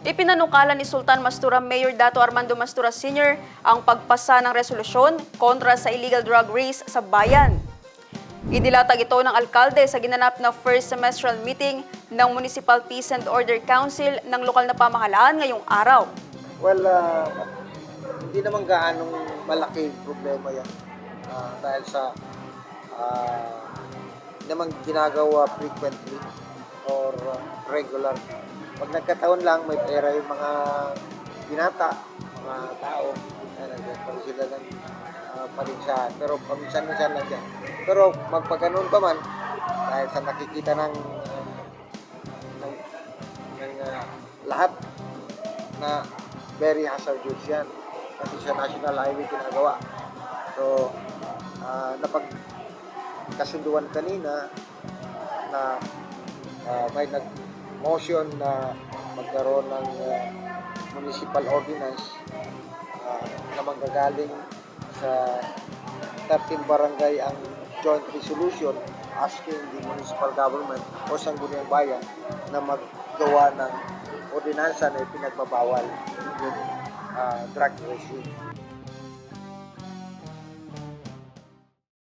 Ipinanukala ni Sultan Mastura Mayor Dato Armando Mastura Sr. ang pagpasa ng resolusyon kontra sa illegal drug race sa bayan. Inilatag ito ng alkalde sa ginanap na first semestral meeting ng Municipal Peace and Order Council ng lokal na pamahalaan ngayong araw. Well, hindi naman gaanong malaki problema yan dahil sa hindi naman ginagawa frequently or regular. Pag nagkataon lang, may pera yung mga binata, mga tao, nagkakaroon sila ng palinsahan. Pero paminsan-minsan lang yan. Pero magpaganoon pa man, dahil sa nakikita ng lahat na very hazardous yan. Kasi sa National Highway ginagawa. So, napagkasunduan kanina na may nag-motion na magkaroon ng municipal ordinance na manggagaling sa 13 barangay ang joint resolution asking the municipal government o sangguniang bayan na maggawa ng ordinansa na ipinagbabawal yung drug regime.